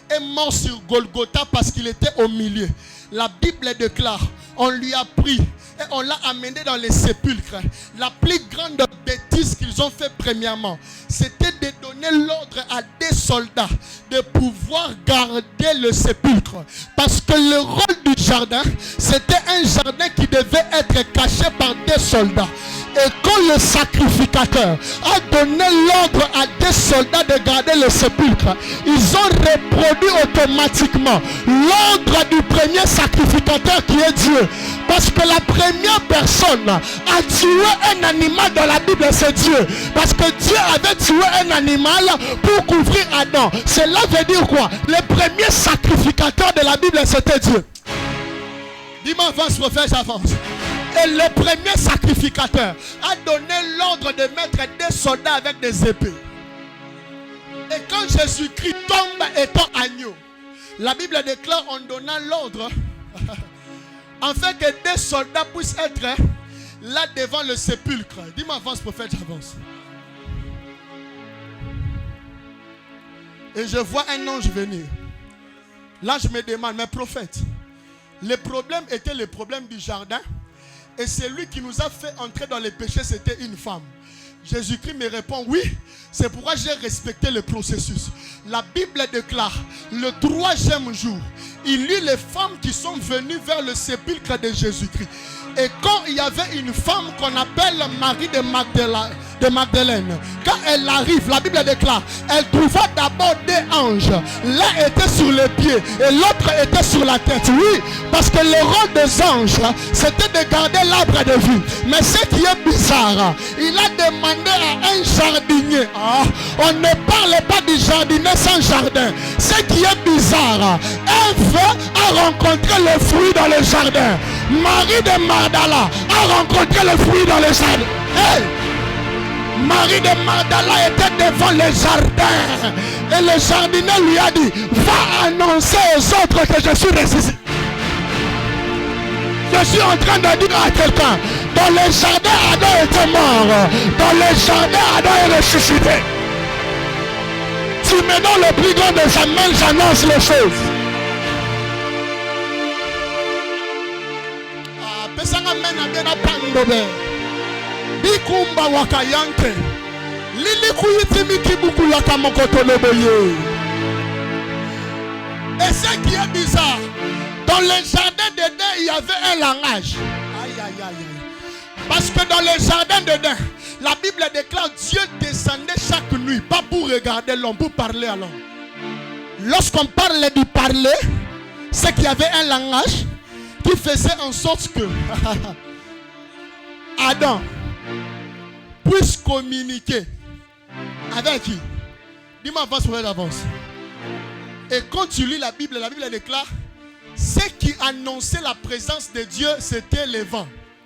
est mort sur Golgotha parce qu'il était au milieu, la Bible déclare, on lui a pris et on l'a amené dans les sépulcres. La plus grande bêtise qu'ils ont fait premièrement, c'était de donner l'ordre à des soldats de pouvoir garder le sépulcre. Parce que le rôle du jardin, c'était un jardin qui devait être caché par des soldats. Et quand le sacrificateur a donné l'ordre à des soldats de garder le sépulcre, ils ont reproduit automatiquement l'ordre du premier sacrificateur qui est Dieu. Parce que la première personne a tué un animal dans la Bible, c'est Dieu. Parce que Dieu avait tué un animal pour couvrir Adam. Cela veut dire quoi? Le premier sacrificateur de la Bible, c'était Dieu. Dis-moi, avance, prophète, j'avance. Et le premier sacrificateur a donné l'ordre de mettre des soldats avec des épées. Et quand Jésus-Christ tombe étant agneau, la Bible déclare en donnant l'ordre afin que des soldats puissent être là devant le sépulcre. Dis-moi, avance, prophète, j'avance. Et je vois un ange venir. Là, je me demande, mais prophète, le problème était le problème du jardin. Et celui qui nous a fait entrer dans les péchés, c'était une femme. Jésus-Christ me répond, oui, c'est pourquoi j'ai respecté le processus. La Bible déclare, le 3e jour, il y eut les femmes qui sont venues vers le sépulcre de Jésus-Christ. Et quand il y avait une femme qu'on appelle Marie de Magdalène, quand elle arrive, la Bible déclare, elle trouva d'abord des anges. L'un était sur les pieds et l'autre était sur la tête. Oui, parce que le rôle des anges, c'était de garder l'arbre de vie. Mais ce qui est bizarre, il a demandé à un jardinier. On ne parle pas du jardinier sans jardin. Ce qui est bizarre, Ève a rencontré le fruit dans le jardin. Marie de Magdala a rencontré le fruit dans le jardin. Hey! Marie de Magdala était devant le jardin. Et le jardinier lui a dit, va annoncer aux autres que je suis ressuscité. Je suis en train de dire à quelqu'un, dans le jardin, Adam était mort. Dans le jardin, Adam est ressuscité. Tu me donnes le plus grand de sa main, j'annonce les choses. Pesanga mena bena pandobe. Bikumba wakayante. Lili kuyitimi kibuku yaka mokotoloboye. Et ce qui est bizarre, dans le jardin d'Éden, il y avait un langage. Aïe, aïe, aïe, aïe. Parce que dans le jardin d'Éden, la Bible déclare Dieu descendait chaque nuit, pas pour regarder l'homme, pour parler à l'homme. Lorsqu'on parle du parler, c'est qu'il y avait un langage qui faisait en sorte que Adam puisse communiquer avec qui? Dis-moi, avance, avance. Et quand tu lis la Bible déclare, ce qui annonçait la présence de Dieu, c'était le vent.